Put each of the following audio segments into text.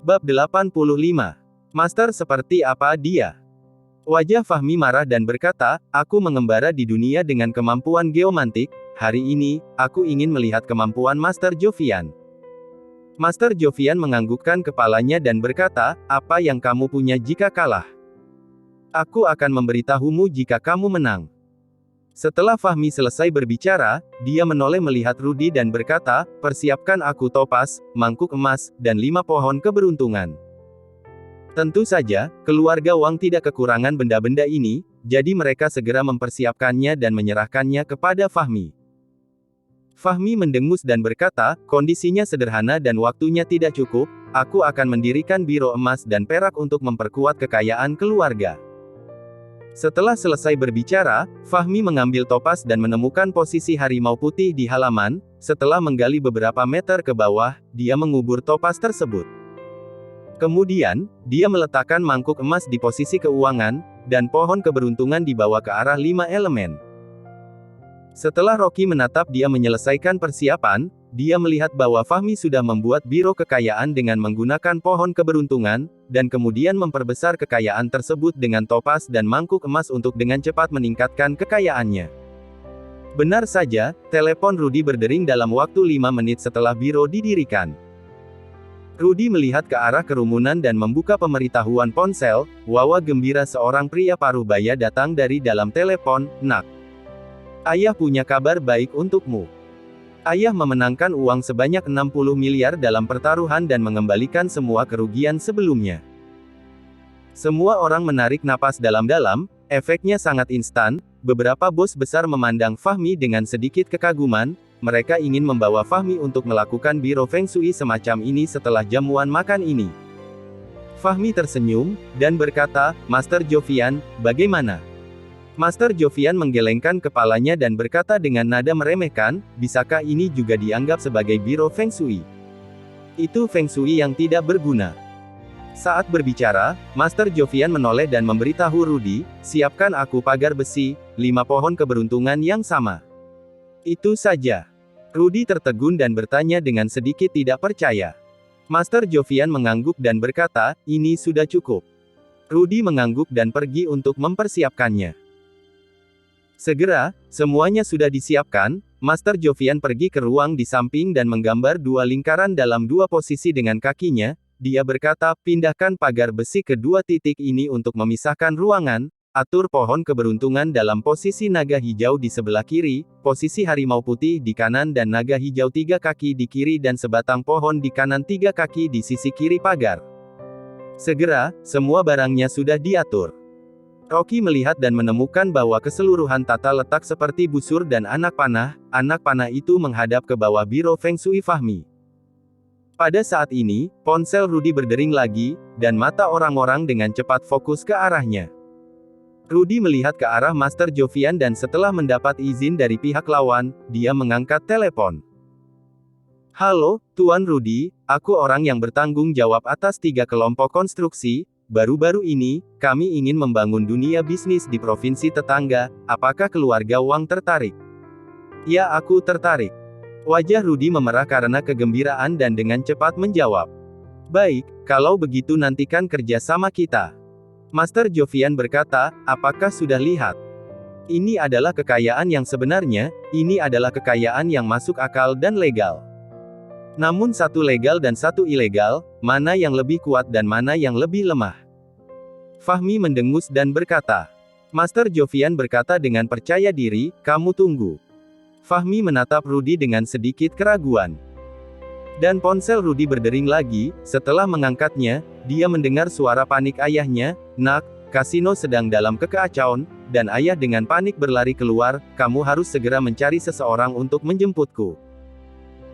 Bab 85. Master seperti apa dia? Wajah Fahmi marah dan berkata, aku mengembara di dunia dengan kemampuan geomantik, hari ini, aku ingin melihat kemampuan Master Jovian. Master Jovian menganggukkan kepalanya dan berkata, apa yang kamu punya jika kalah? Aku akan memberitahumu jika kamu menang. Setelah Fahmi selesai berbicara, dia menoleh melihat Rudy dan berkata, persiapkan aku topas, mangkuk emas, dan 5 pohon keberuntungan. Tentu saja, keluarga Wang tidak kekurangan benda-benda ini, jadi mereka segera mempersiapkannya dan menyerahkannya kepada Fahmi. Fahmi mendengus dan berkata, kondisinya sederhana dan waktunya tidak cukup, aku akan mendirikan biro emas dan perak untuk memperkuat kekayaan keluarga. Setelah selesai berbicara, Fahmi mengambil topas dan menemukan posisi harimau putih di halaman. Setelah menggali beberapa meter ke bawah, dia mengubur topas tersebut. Kemudian, dia meletakkan mangkuk emas di posisi keuangan, dan pohon keberuntungan dibawa ke arah 5 elemen. Setelah Rocky menatap dia menyelesaikan persiapan, dia melihat bahwa Fahmi sudah membuat biro kekayaan dengan menggunakan pohon keberuntungan, dan kemudian memperbesar kekayaan tersebut dengan topas dan mangkuk emas untuk dengan cepat meningkatkan kekayaannya. Benar saja, telepon Rudy berdering dalam waktu 5 menit setelah biro didirikan. Rudy melihat ke arah kerumunan dan membuka pemberitahuan ponsel. Wawa gembira seorang pria paruh baya datang dari dalam telepon. Nak, ayah punya kabar baik untukmu. Ayah memenangkan uang sebanyak 60 miliar dalam pertaruhan dan mengembalikan semua kerugian sebelumnya. Semua orang menarik napas dalam-dalam, efeknya sangat instan. Beberapa bos besar memandang Fahmi dengan sedikit kekaguman. Mereka ingin membawa Fahmi untuk melakukan biro Feng Shui semacam ini setelah jamuan makan ini. Fahmi tersenyum, dan berkata, Master Jovian, bagaimana? Master Jovian menggelengkan kepalanya dan berkata dengan nada meremehkan, bisakah ini juga dianggap sebagai biro Feng Shui? Itu Feng Shui yang tidak berguna. Saat berbicara, Master Jovian menoleh dan memberitahu Rudy, siapkan aku pagar besi, 5 pohon keberuntungan yang sama. Itu saja. Rudy tertegun dan bertanya dengan sedikit tidak percaya. Master Jovian mengangguk dan berkata, ini sudah cukup. Rudy mengangguk dan pergi untuk mempersiapkannya. Segera, semuanya sudah disiapkan. Master Jovian pergi ke ruang di samping dan menggambar 2 lingkaran dalam 2 posisi dengan kakinya. Dia berkata, pindahkan pagar besi ke 2 titik ini untuk memisahkan ruangan. Atur pohon keberuntungan dalam posisi naga hijau di sebelah kiri, posisi harimau putih di kanan dan naga hijau 3 kaki di kiri dan sebatang pohon di kanan 3 kaki di sisi kiri pagar. Segera, semua barangnya sudah diatur. Rocky melihat dan menemukan bahwa keseluruhan tata letak seperti busur dan anak panah itu menghadap ke bawah biro Feng Shui Fahmi. Pada saat ini, ponsel Rudy berdering lagi, dan mata orang-orang dengan cepat fokus ke arahnya. Rudy melihat ke arah Master Jovian dan setelah mendapat izin dari pihak lawan, dia mengangkat telepon. Halo, Tuan Rudy, aku orang yang bertanggung jawab atas 3 kelompok konstruksi. Baru-baru ini, kami ingin membangun dunia bisnis di provinsi tetangga. Apakah keluarga Wang tertarik? Ya, aku tertarik. Wajah Rudy memerah karena kegembiraan dan dengan cepat menjawab. Baik, kalau begitu nantikan kerjasama kita. Master Jovian berkata, apakah sudah lihat? Ini adalah kekayaan yang sebenarnya, ini adalah kekayaan yang masuk akal dan legal. Namun satu legal dan satu ilegal, mana yang lebih kuat dan mana yang lebih lemah? Fahmi mendengus dan berkata. Master Jovian berkata dengan percaya diri, kamu tunggu. Fahmi menatap Rudy dengan sedikit keraguan. Dan ponsel Rudy berdering lagi. Setelah mengangkatnya, dia mendengar suara panik ayahnya, nak, kasino sedang dalam kekacauan, dan ayah dengan panik berlari keluar, kamu harus segera mencari seseorang untuk menjemputku.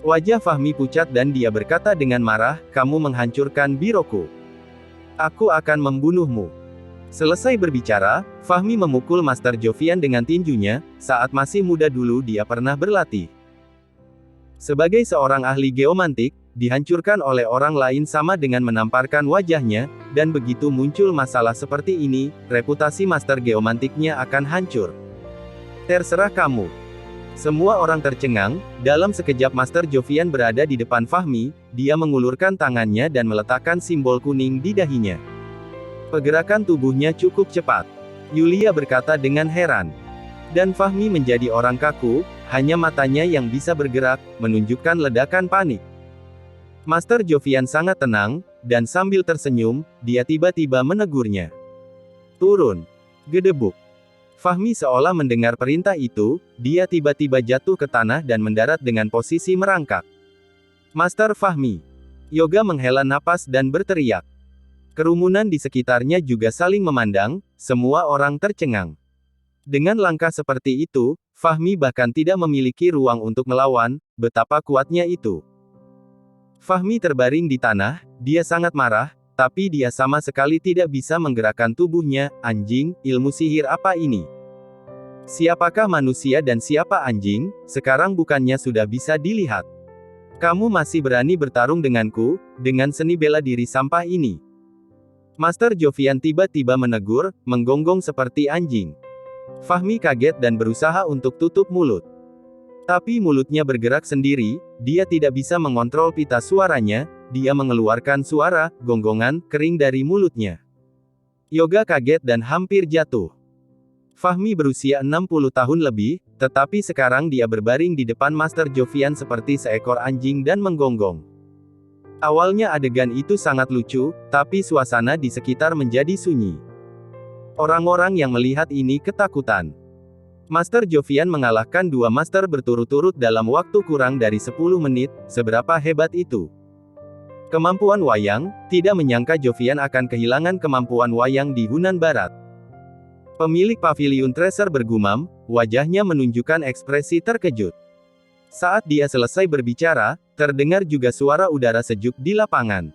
Wajah Fahmi pucat dan dia berkata dengan marah, kamu menghancurkan biroku. Aku akan membunuhmu. Selesai berbicara, Fahmi memukul Master Jovian dengan tinjunya. Saat masih muda dulu dia pernah berlatih. Sebagai seorang ahli geomantik, dihancurkan oleh orang lain sama dengan menamparkan wajahnya, dan begitu muncul masalah seperti ini, reputasi Master geomantiknya akan hancur. Terserah kamu. Semua orang tercengang, dalam sekejap Master Jovian berada di depan Fahmi, dia mengulurkan tangannya dan meletakkan simbol kuning di dahinya. Pergerakan tubuhnya cukup cepat. Yulia berkata dengan heran. Dan Fahmi menjadi orang kaku, hanya matanya yang bisa bergerak, menunjukkan ledakan panik. Master Jovian sangat tenang, dan sambil tersenyum, dia tiba-tiba menegurnya. Turun. Gedebuk. Fahmi seolah mendengar perintah itu, dia tiba-tiba jatuh ke tanah dan mendarat dengan posisi merangkak. Master Fahmi. Yoga menghela napas dan berteriak. Kerumunan di sekitarnya juga saling memandang, semua orang tercengang. Dengan langkah seperti itu, Fahmi bahkan tidak memiliki ruang untuk melawan, betapa kuatnya itu. Fahmi terbaring di tanah, dia sangat marah, tapi dia sama sekali tidak bisa menggerakkan tubuhnya. Anjing, ilmu sihir apa ini? Siapakah manusia dan siapa anjing? Sekarang bukannya sudah bisa dilihat. Kamu masih berani bertarung denganku, dengan seni bela diri sampah ini. Master Jovian tiba-tiba menegur, menggonggong seperti anjing. Fahmi kaget dan berusaha untuk tutup mulut. Tapi mulutnya bergerak sendiri, dia tidak bisa mengontrol pita suaranya, dia mengeluarkan suara, gonggongan, kering dari mulutnya. Yoga kaget dan hampir jatuh. Fahmi berusia 60 tahun lebih, tetapi sekarang dia berbaring di depan Master Jovian seperti seekor anjing dan menggonggong. Awalnya adegan itu sangat lucu, tapi suasana di sekitar menjadi sunyi. Orang-orang yang melihat ini ketakutan. Master Jovian mengalahkan dua master berturut-turut dalam waktu kurang dari 10 menit, seberapa hebat itu? Kemampuan wayang, tidak menyangka Jovian akan kehilangan kemampuan wayang di Hunan Barat. Pemilik pavilion Treasure bergumam, wajahnya menunjukkan ekspresi terkejut. Saat dia selesai berbicara, terdengar juga suara udara sejuk di lapangan.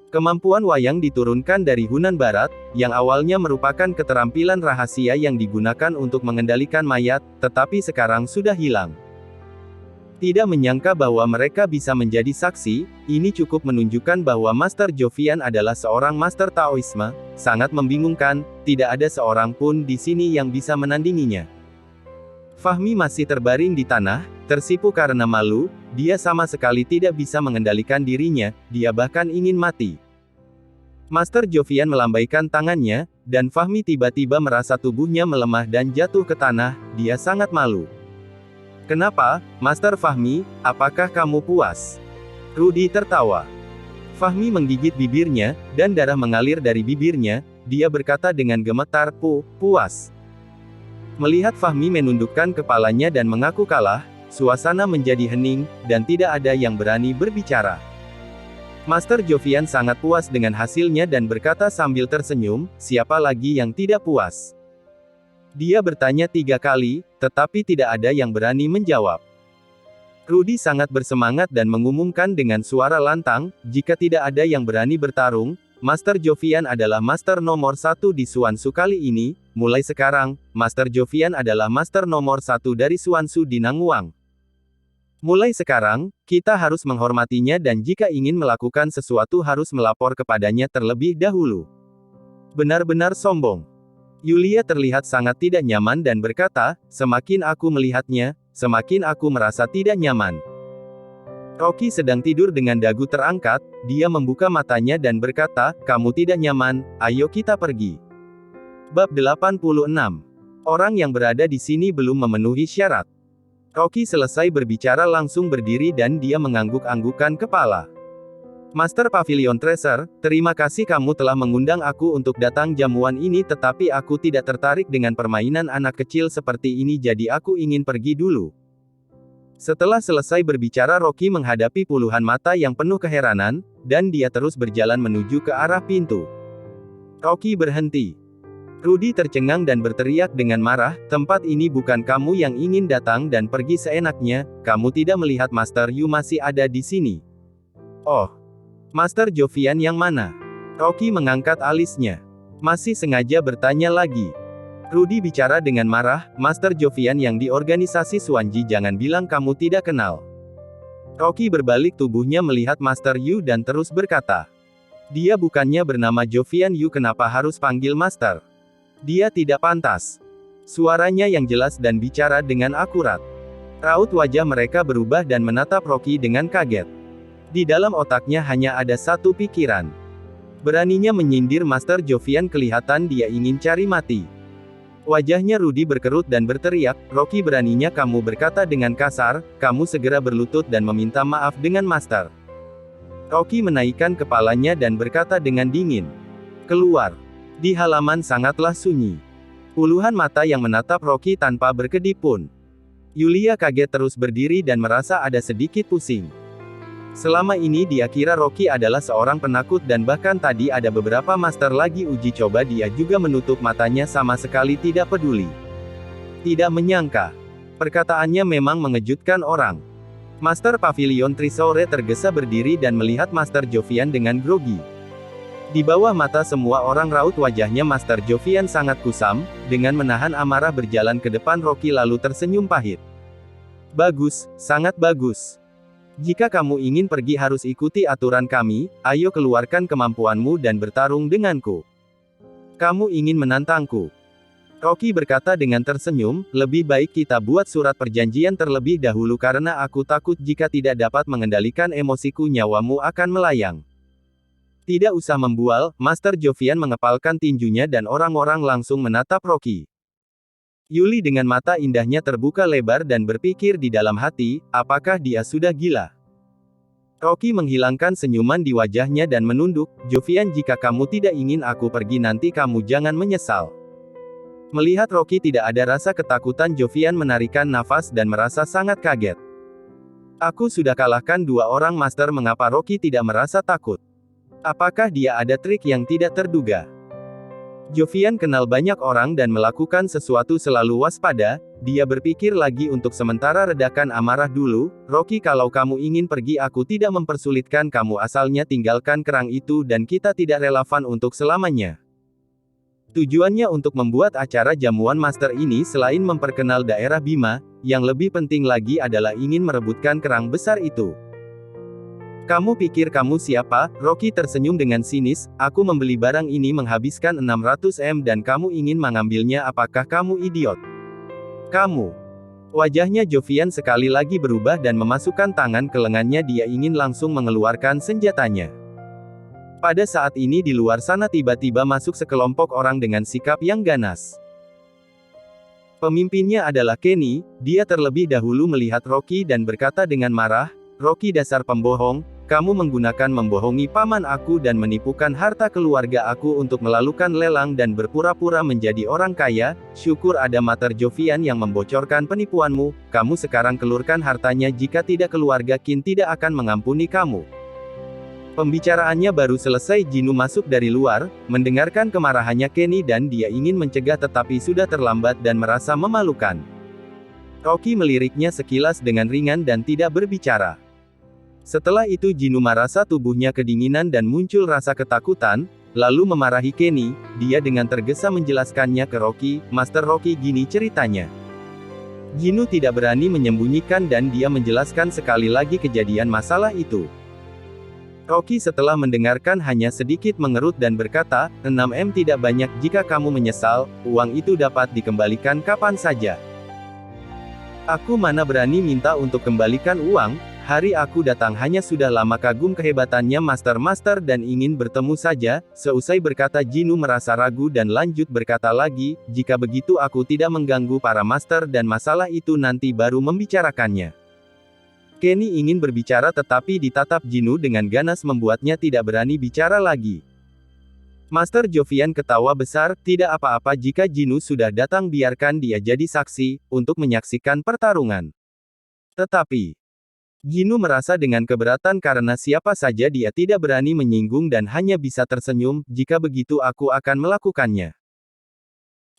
Kemampuan wayang diturunkan dari Hunan Barat, yang awalnya merupakan keterampilan rahasia yang digunakan untuk mengendalikan mayat, tetapi sekarang sudah hilang. Tidak menyangka bahwa mereka bisa menjadi saksi, ini cukup menunjukkan bahwa Master Jovian adalah seorang Master Taoisme, sangat membingungkan, tidak ada seorang pun di sini yang bisa menandinginya. Fahmi masih terbaring di tanah, tersipu karena malu, dia sama sekali tidak bisa mengendalikan dirinya, dia bahkan ingin mati. Master Jovian melambaikan tangannya, dan Fahmi tiba-tiba merasa tubuhnya melemah dan jatuh ke tanah, dia sangat malu. Kenapa, Master Fahmi, apakah kamu puas? Rudy tertawa. Fahmi menggigit bibirnya, dan darah mengalir dari bibirnya, dia berkata dengan gemetar, puas. Melihat Fahmi menundukkan kepalanya dan mengaku kalah, suasana menjadi hening, dan tidak ada yang berani berbicara. Master Jovian sangat puas dengan hasilnya dan berkata sambil tersenyum, siapa lagi yang tidak puas? Dia bertanya 3 kali, tetapi tidak ada yang berani menjawab. Rudy sangat bersemangat dan mengumumkan dengan suara lantang, jika tidak ada yang berani bertarung, Master Jovian adalah Master nomor 1 di Suansu kali ini, mulai sekarang, Master Jovian adalah Master nomor 1 dari Suansu di Nangwang. Mulai sekarang, kita harus menghormatinya dan jika ingin melakukan sesuatu harus melapor kepadanya terlebih dahulu. Benar-benar sombong. Yulia terlihat sangat tidak nyaman dan berkata, semakin aku melihatnya, semakin aku merasa tidak nyaman. Rocky sedang tidur dengan dagu terangkat, dia membuka matanya dan berkata, kamu tidak nyaman, ayo kita pergi. Bab 86. Orang yang berada di sini belum memenuhi syarat. Rocky selesai berbicara langsung berdiri dan dia mengangguk-anggukan kepala. Master Pavilion Treasure, terima kasih kamu telah mengundang aku untuk datang jamuan ini tetapi aku tidak tertarik dengan permainan anak kecil seperti ini jadi aku ingin pergi dulu. Setelah selesai berbicara Rocky menghadapi puluhan mata yang penuh keheranan, dan dia terus berjalan menuju ke arah pintu. Rocky berhenti. Rudy tercengang dan berteriak dengan marah, tempat ini bukan kamu yang ingin datang dan pergi seenaknya, kamu tidak melihat Master Yu masih ada di sini. Oh, Master Jovian yang mana? Rocky mengangkat alisnya. Masih sengaja bertanya lagi. Rudy bicara dengan marah, Master Jovian yang di organisasi Suanji jangan bilang kamu tidak kenal. Rocky berbalik tubuhnya melihat Master Yu dan terus berkata. Dia bukannya bernama Jovian Yu kenapa harus panggil Master? Dia tidak pantas. Suaranya yang jelas dan bicara dengan akurat. Raut wajah mereka berubah dan menatap Rocky dengan kaget. Di dalam otaknya hanya ada satu pikiran. Beraninya menyindir Master Jovian, kelihatan dia ingin cari mati. Wajahnya Rudy berkerut dan berteriak, "Rocky, beraninya kamu berkata dengan kasar, kamu segera berlutut dan meminta maaf dengan Master." Rocky menaikkan kepalanya dan berkata dengan dingin, "Keluar." Di halaman sangatlah sunyi. Puluhan mata yang menatap Rocky tanpa berkedip pun. Yulia kaget terus berdiri dan merasa ada sedikit pusing. Selama ini dia kira Rocky adalah seorang penakut dan bahkan tadi ada beberapa master lagi uji coba dia juga menutup matanya sama sekali tidak peduli. Tidak menyangka. Perkataannya memang mengejutkan orang. Master Pavilion Trisore tergesa berdiri dan melihat Master Jovian dengan grogi. Di bawah mata semua orang raut wajahnya Master Jovian sangat kusam, dengan menahan amarah berjalan ke depan Rocky lalu tersenyum pahit. "Bagus, sangat bagus. Jika kamu ingin pergi harus ikuti aturan kami, ayo keluarkan kemampuanmu dan bertarung denganku. Kamu ingin menantangku?" Rocky berkata dengan tersenyum, "Lebih baik kita buat surat perjanjian terlebih dahulu karena aku takut jika tidak dapat mengendalikan emosiku nyawamu akan melayang." "Tidak usah membual," Master Jovian mengepalkan tinjunya dan orang-orang langsung menatap Rocky. Yuli dengan mata indahnya terbuka lebar dan berpikir di dalam hati, apakah dia sudah gila? Rocky menghilangkan senyuman di wajahnya dan menunduk, "Jovian, jika kamu tidak ingin aku pergi nanti kamu jangan menyesal." Melihat Rocky tidak ada rasa ketakutan, Jovian menarikan nafas dan merasa sangat kaget. "Aku sudah kalahkan dua orang master, mengapa Rocky tidak merasa takut? Apakah dia ada trik yang tidak terduga?" Jovian kenal banyak orang dan melakukan sesuatu selalu waspada, dia berpikir lagi untuk sementara redakan amarah dulu, "Rocky, kalau kamu ingin pergi aku tidak mempersulitkan kamu, asalnya tinggalkan kerang itu dan kita tidak relevan untuk selamanya." Tujuannya untuk membuat acara jamuan master ini selain memperkenal daerah Bima, yang lebih penting lagi adalah ingin merebutkan kerang besar itu. "Kamu pikir kamu siapa?" Rocky tersenyum dengan sinis, "Aku membeli barang ini menghabiskan 600 M dan kamu ingin mengambilnya, apakah kamu idiot? Kamu..." Wajahnya Jovian sekali lagi berubah dan memasukkan tangan ke lengannya, dia ingin langsung mengeluarkan senjatanya. Pada saat ini di luar sana tiba-tiba masuk sekelompok orang dengan sikap yang ganas. Pemimpinnya adalah Kenny, dia terlebih dahulu melihat Rocky dan berkata dengan marah, "Rocky, dasar pembohong, kamu membohongi paman aku dan menipukan harta keluarga aku untuk melakukan lelang dan berpura-pura menjadi orang kaya, syukur ada Master Jovian yang membocorkan penipuanmu, kamu sekarang kelurkan hartanya, jika tidak keluarga Qin tidak akan mengampuni kamu." Pembicaraannya baru selesai, Jinu masuk dari luar, mendengarkan kemarahannya Kenny dan dia ingin mencegah tetapi sudah terlambat dan merasa memalukan. Rocky meliriknya sekilas dengan ringan dan tidak berbicara. Setelah itu Jinu merasa tubuhnya kedinginan dan muncul rasa ketakutan, lalu memarahi Kenny, dia dengan tergesa menjelaskannya ke Rocky, "Master Rocky, gini ceritanya." Jinu tidak berani menyembunyikan dan dia menjelaskan sekali lagi kejadian masalah itu. Rocky setelah mendengarkan hanya sedikit mengerut dan berkata, 6 M tidak banyak, jika kamu menyesal, uang itu dapat dikembalikan kapan saja. Aku mana berani minta untuk kembalikan uang, hari aku datang hanya sudah lama kagum kehebatannya master-master dan ingin bertemu saja." Seusai berkata Jinu merasa ragu dan lanjut berkata lagi, "Jika begitu aku tidak mengganggu para master dan masalah itu nanti baru membicarakannya." Kenny ingin berbicara tetapi ditatap Jinu dengan ganas membuatnya tidak berani bicara lagi. Master Jovian ketawa besar, "Tidak apa-apa jika Jinu sudah datang, biarkan dia jadi saksi, untuk menyaksikan pertarungan." Tetapi Jinu merasa dengan keberatan karena siapa saja dia tidak berani menyinggung dan hanya bisa tersenyum, "Jika begitu aku akan melakukannya."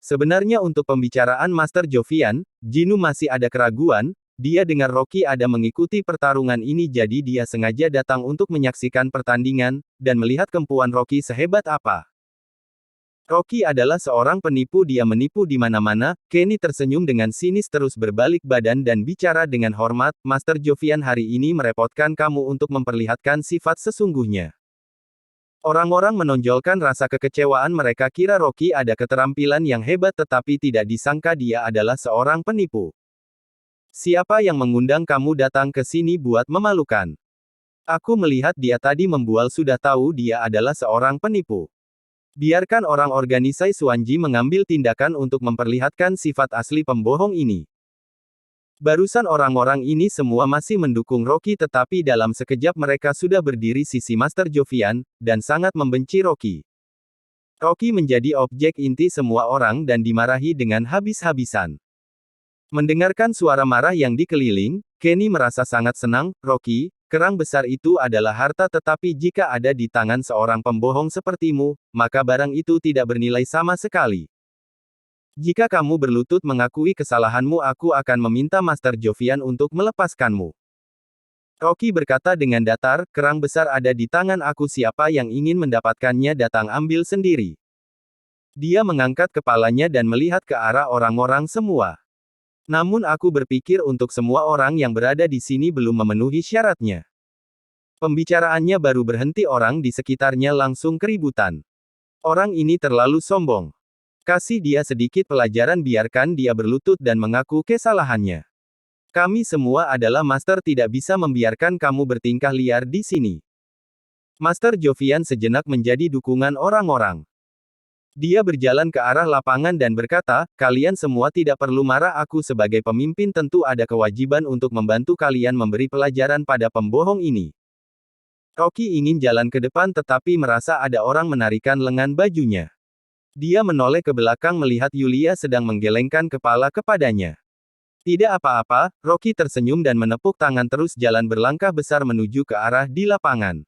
Sebenarnya untuk pembicaraan Master Jovian, Jinu masih ada keraguan, dia dengar Rocky ada mengikuti pertarungan ini jadi dia sengaja datang untuk menyaksikan pertandingan, dan melihat kemampuan Rocky sehebat apa. Rocky adalah seorang penipu, dia menipu di mana-mana. Kenny tersenyum dengan sinis terus berbalik badan dan bicara dengan hormat, "Master Jovian, hari ini merepotkan kamu untuk memperlihatkan sifat sesungguhnya. Orang-orang menonjolkan rasa kekecewaan, mereka kira Rocky ada keterampilan yang hebat tetapi tidak disangka dia adalah seorang penipu. Siapa yang mengundang kamu datang ke sini buat memalukan? Aku melihat dia tadi membual, sudah tahu dia adalah seorang penipu. Biarkan orang organisasi Suanji mengambil tindakan untuk memperlihatkan sifat asli pembohong ini. Barusan orang-orang ini semua masih mendukung Rocky tetapi dalam sekejap mereka sudah berdiri sisi Master Jovian, dan sangat membenci Rocky. Rocky menjadi objek inti semua orang dan dimarahi dengan habis-habisan. Mendengarkan suara marah yang dikeliling, Kenny merasa sangat senang. Rocky, kerang besar itu adalah harta tetapi jika ada di tangan seorang pembohong sepertimu, maka barang itu tidak bernilai sama sekali. Jika kamu berlutut mengakui kesalahanmu, aku akan meminta Master Jovian untuk melepaskanmu. Rocky berkata dengan datar, kerang besar ada di tangan aku, siapa yang ingin mendapatkannya datang ambil sendiri. Dia mengangkat kepalanya dan melihat ke arah orang-orang semua. Namun aku berpikir untuk semua orang yang berada di sini belum memenuhi syaratnya. Pembicaraannya baru berhenti, orang di sekitarnya langsung keributan. Orang ini terlalu sombong. Kasih dia sedikit pelajaran, biarkan dia berlutut dan mengaku kesalahannya. Kami semua adalah master, tidak bisa membiarkan kamu bertingkah liar di sini. Master Jovian sejenak menjadi dukungan orang-orang. Dia berjalan ke arah lapangan dan berkata, kalian semua tidak perlu marah, aku sebagai pemimpin tentu ada kewajiban untuk membantu kalian memberi pelajaran pada pembohong ini. Rocky ingin jalan ke depan tetapi merasa ada orang menarikan lengan bajunya. Dia menoleh ke belakang melihat Yulia sedang menggelengkan kepala kepadanya. Tidak apa-apa, Rocky tersenyum dan menepuk tangan terus jalan berlangkah besar menuju ke arah di lapangan.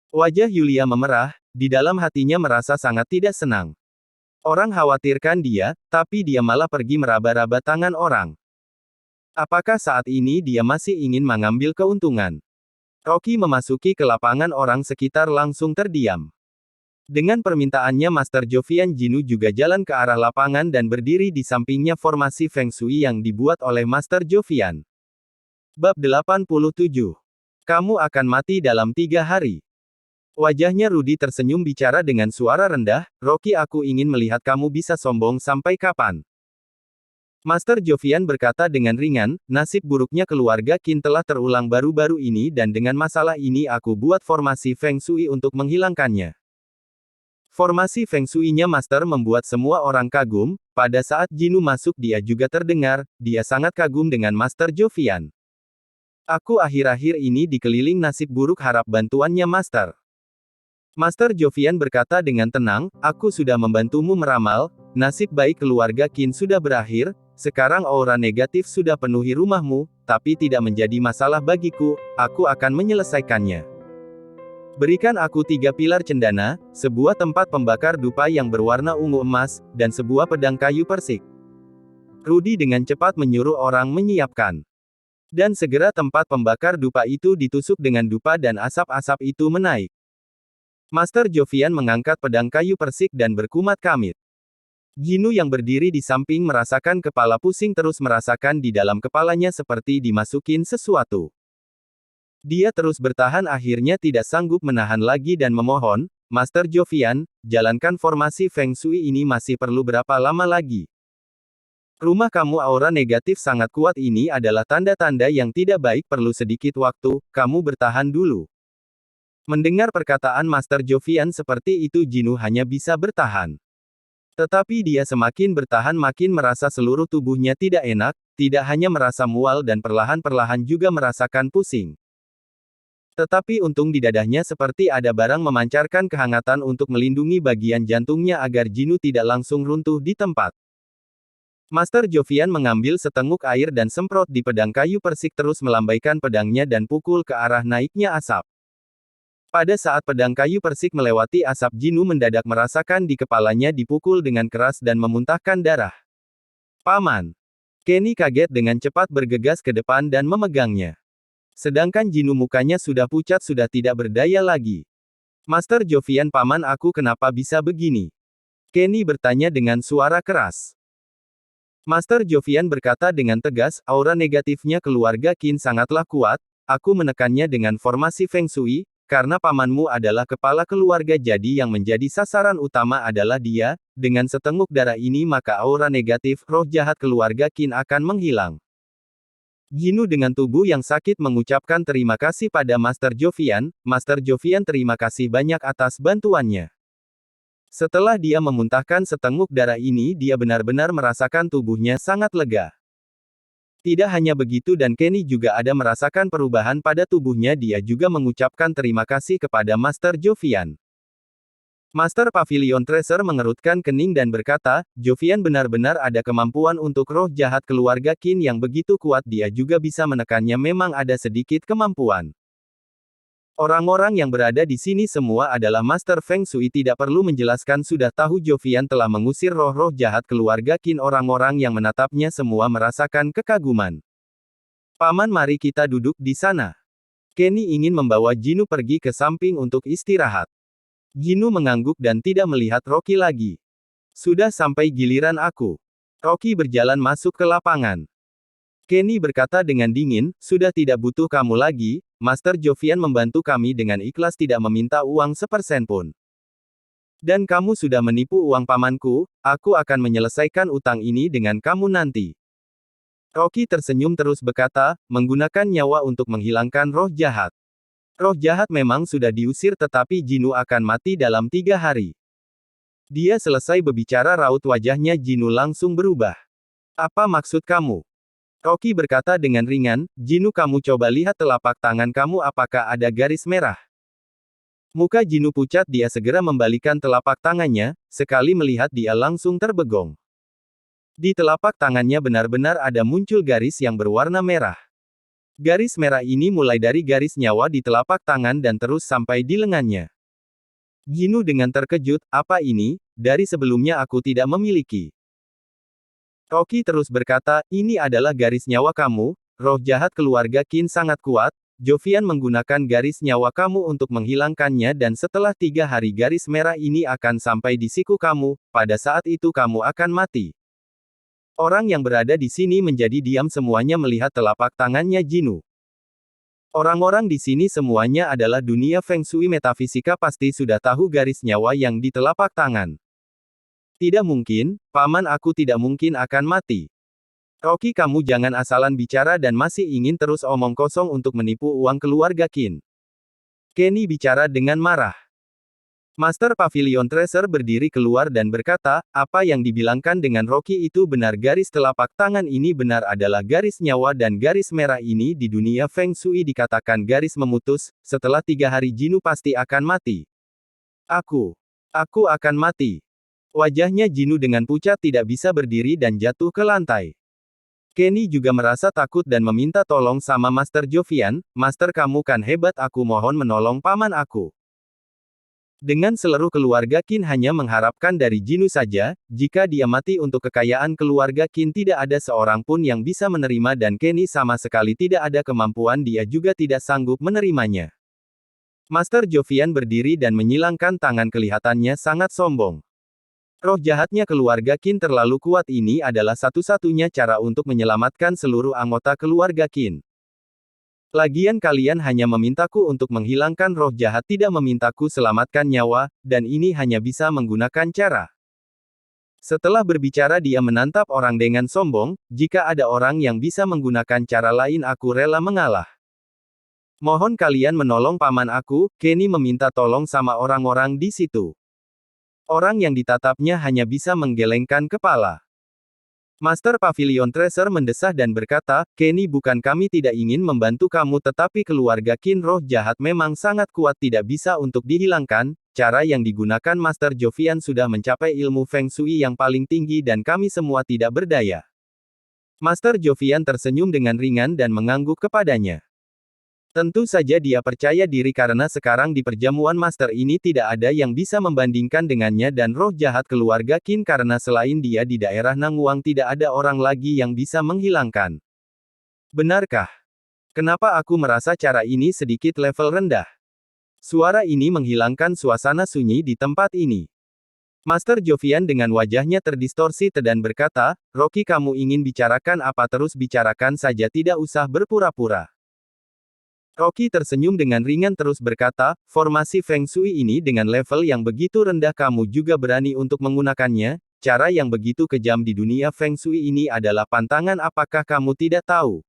Wajah Yulia memerah, di dalam hatinya merasa sangat tidak senang. Orang khawatirkan dia, tapi dia malah pergi meraba-raba tangan orang. Apakah saat ini dia masih ingin mengambil keuntungan? Rocky memasuki ke lapangan, orang sekitar langsung terdiam. Dengan permintaannya Master Jovian, Jinu juga jalan ke arah lapangan dan berdiri di sampingnya, formasi Feng Shui yang dibuat oleh Master Jovian. Bab 87. Kamu akan mati dalam 3 hari. Wajahnya Rudy tersenyum bicara dengan suara rendah, Rocky, aku ingin melihat kamu bisa sombong sampai kapan. Master Jovian berkata dengan ringan, nasib buruknya keluarga Qin telah terulang baru-baru ini dan dengan masalah ini aku buat formasi Feng Shui untuk menghilangkannya. Formasi Feng Shui-nya Master membuat semua orang kagum. Pada saat Jinu masuk dia juga terdengar, dia sangat kagum dengan Master Jovian. Aku akhir-akhir ini dikeliling nasib buruk, harap bantuannya Master. Master Jovian berkata dengan tenang, aku sudah membantumu meramal, nasib baik keluarga Qin sudah berakhir, sekarang aura negatif sudah penuhi rumahmu, tapi tidak menjadi masalah bagiku, aku akan menyelesaikannya. Berikan aku 3 pilar cendana, sebuah tempat pembakar dupa yang berwarna ungu emas, dan sebuah pedang kayu persik. Rudy dengan cepat menyuruh orang menyiapkan. Dan segera tempat pembakar dupa itu ditusuk dengan dupa dan asap-asap itu menaik. Master Jovian mengangkat pedang kayu persik dan berkumat kamit. Jinu yang berdiri di samping merasakan kepala pusing, terus merasakan di dalam kepalanya seperti dimasukin sesuatu. Dia terus bertahan, akhirnya tidak sanggup menahan lagi dan memohon, Master Jovian, jalankan formasi Feng Shui ini, masih perlu berapa lama lagi? Rumah kamu aura negatif sangat kuat, ini adalah tanda-tanda yang tidak baik, perlu sedikit waktu, kamu bertahan dulu. Mendengar perkataan Master Jovian seperti itu, Jinu hanya bisa bertahan. Tetapi dia semakin bertahan makin merasa seluruh tubuhnya tidak enak, tidak hanya merasa mual dan perlahan-perlahan juga merasakan pusing. Tetapi untung di dadanya seperti ada barang memancarkan kehangatan untuk melindungi bagian jantungnya agar Jinu tidak langsung runtuh di tempat. Master Jovian mengambil setenguk air dan semprot di pedang kayu persik, terus melambaikan pedangnya dan pukul ke arah naiknya asap. Pada saat pedang kayu persik melewati asap, Jinu mendadak merasakan di kepalanya dipukul dengan keras dan memuntahkan darah. Paman! Kenny kaget dengan cepat bergegas ke depan dan memegangnya. Sedangkan Jinu mukanya sudah pucat, sudah tidak berdaya lagi. Master Jovian, paman, aku kenapa bisa begini? Kenny bertanya dengan suara keras. Master Jovian berkata dengan tegas, aura negatifnya keluarga Qin sangatlah kuat, aku menekannya dengan formasi Feng Shui, karena pamanmu adalah kepala keluarga jadi yang menjadi sasaran utama adalah dia, dengan setenguk darah ini maka aura negatif, roh jahat keluarga Qin akan menghilang. Jinu dengan tubuh yang sakit mengucapkan terima kasih pada Master Jovian. Master Jovian terima kasih banyak atas bantuannya. Setelah dia memuntahkan setenguk darah ini dia benar-benar merasakan tubuhnya sangat lega. Tidak hanya begitu dan Kenny juga ada merasakan perubahan pada tubuhnya dia juga mengucapkan terima kasih kepada Master Jovian. Master Pavilion Tracer mengerutkan kening dan berkata, Jovian benar-benar ada kemampuan untuk roh jahat keluarga Qin yang begitu kuat dia juga bisa menekannya memang ada sedikit kemampuan. Orang-orang yang berada di sini semua adalah Master Feng Shui tidak perlu menjelaskan sudah tahu Jovian telah mengusir roh-roh jahat keluarga Qin orang-orang yang menatapnya semua merasakan kekaguman. Paman mari kita duduk di sana. Kenny ingin membawa Jinu pergi ke samping untuk istirahat. Jinu mengangguk dan tidak melihat Rocky lagi. Sudah sampai giliran aku. Rocky berjalan masuk ke lapangan. Kenny berkata dengan dingin, sudah tidak butuh kamu lagi, Master Jovian membantu kami dengan ikhlas tidak meminta uang sepersen pun. Dan kamu sudah menipu uang pamanku, aku akan menyelesaikan utang ini dengan kamu nanti. Rocky tersenyum terus berkata, menggunakan nyawa untuk menghilangkan roh jahat. Roh jahat memang sudah diusir tetapi Jinu akan mati dalam 3 hari. Dia selesai berbicara raut wajahnya Jinu langsung berubah. Apa maksud kamu? Rocky berkata dengan ringan, Jinu kamu coba lihat telapak tangan kamu apakah ada garis merah. Muka Jinu pucat dia segera membalikan telapak tangannya, sekali melihat dia langsung terbegong. Di telapak tangannya benar-benar ada muncul garis yang berwarna merah. Garis merah ini mulai dari garis nyawa di telapak tangan dan terus sampai di lengannya. Jinu dengan terkejut, apa ini, dari sebelumnya aku tidak memiliki. Rocky terus berkata, ini adalah garis nyawa kamu, roh jahat keluarga Qin sangat kuat, Jovian menggunakan garis nyawa kamu untuk menghilangkannya dan setelah 3 hari garis merah ini akan sampai di siku kamu, pada saat itu kamu akan mati. Orang yang berada di sini menjadi diam semuanya melihat telapak tangannya Jinu. Orang-orang di sini semuanya adalah dunia Feng Shui metafisika pasti sudah tahu garis nyawa yang di telapak tangan. Tidak mungkin, paman aku tidak mungkin akan mati. Rocky kamu jangan asalan bicara dan masih ingin terus omong kosong untuk menipu uang keluarga Qin. Kenny bicara dengan marah. Master Pavilion Tracer berdiri keluar dan berkata, apa yang dibilangkan dengan Rocky itu benar garis telapak tangan ini benar adalah garis nyawa dan garis merah ini di dunia Feng Shui dikatakan garis memutus, setelah 3 hari Jinu pasti akan mati. Aku akan mati. Wajahnya Jinu dengan pucat tidak bisa berdiri dan jatuh ke lantai. Kenny juga merasa takut dan meminta tolong sama Master Jovian, Master kamu kan hebat aku mohon menolong paman aku. Dengan seluruh keluarga Qin hanya mengharapkan dari Jinu saja, jika dia mati untuk kekayaan keluarga Qin tidak ada seorang pun yang bisa menerima dan Kenny sama sekali tidak ada kemampuan dia juga tidak sanggup menerimanya. Master Jovian berdiri dan menyilangkan tangan kelihatannya sangat sombong. Roh jahatnya keluarga Qin terlalu kuat ini adalah satu-satunya cara untuk menyelamatkan seluruh anggota keluarga Qin. Lagian kalian hanya memintaku untuk menghilangkan roh jahat tidak memintaku selamatkan nyawa, dan ini hanya bisa menggunakan cara. Setelah berbicara dia menatap orang dengan sombong, jika ada orang yang bisa menggunakan cara lain aku rela mengalah. Mohon kalian menolong paman aku, Kenny meminta tolong sama orang-orang di situ. Orang yang ditatapnya hanya bisa menggelengkan kepala. Master Pavilion Tracer mendesah dan berkata, Kenny bukan kami tidak ingin membantu kamu tetapi keluarga Qin roh jahat memang sangat kuat tidak bisa untuk dihilangkan, cara yang digunakan Master Jovian sudah mencapai ilmu Feng Shui yang paling tinggi dan kami semua tidak berdaya. Master Jovian tersenyum dengan ringan dan mengangguk kepadanya. Tentu saja dia percaya diri karena sekarang di perjamuan master ini tidak ada yang bisa membandingkan dengannya dan roh jahat keluarga Qin karena selain dia di daerah Nangwang tidak ada orang lagi yang bisa menghilangkan. Benarkah? Kenapa aku merasa cara ini sedikit level rendah? Suara ini menghilangkan suasana sunyi di tempat ini. Master Jovian dengan wajahnya terdistorsi dan berkata, Rocky kamu ingin bicarakan apa terus bicarakan saja tidak usah berpura-pura. Rocky tersenyum dengan ringan terus berkata, formasi Feng Shui ini dengan level yang begitu rendah kamu juga berani untuk menggunakannya, cara yang begitu kejam di dunia Feng Shui ini adalah pantangan apakah kamu tidak tahu?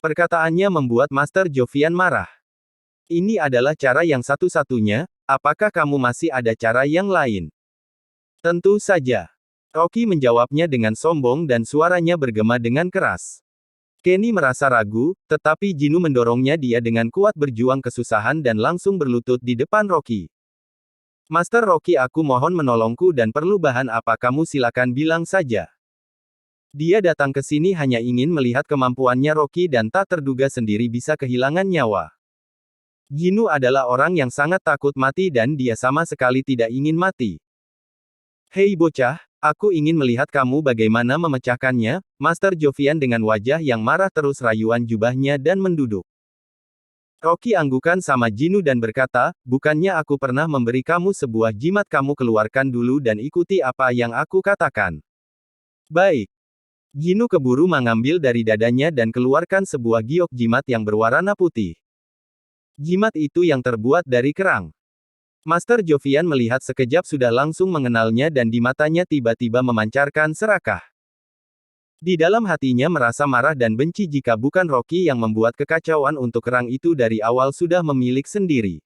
Perkataannya membuat Master Jovian marah. Ini adalah cara yang satu-satunya, apakah kamu masih ada cara yang lain? Tentu saja. Rocky menjawabnya dengan sombong dan suaranya bergema dengan keras. Kenny merasa ragu, tetapi Jinu mendorongnya dia dengan kuat berjuang kesusahan dan langsung berlutut di depan Rocky. Master Rocky, aku mohon menolongku dan perlu bahan apa kamu silakan bilang saja. Dia datang ke sini hanya ingin melihat kemampuannya Rocky dan tak terduga sendiri bisa kehilangan nyawa. Jinu adalah orang yang sangat takut mati dan dia sama sekali tidak ingin mati. Hei bocah, aku ingin melihat kamu bagaimana memecahkannya, Master Jovian dengan wajah yang marah terus rayuan jubahnya dan menduduk. Rocky anggukan sama Jinu dan berkata, bukannya aku pernah memberi kamu sebuah jimat, kamu keluarkan dulu dan ikuti apa yang aku katakan. Baik. Jinu keburu mengambil dari dadanya dan keluarkan sebuah giok jimat yang berwarna putih. Jimat itu yang terbuat dari kerang. Master Jovian melihat sekejap sudah langsung mengenalnya dan di matanya tiba-tiba memancarkan serakah. Di dalam hatinya merasa marah dan benci jika bukan Rocky yang membuat kekacauan untuk kerang itu dari awal sudah memiliki sendiri.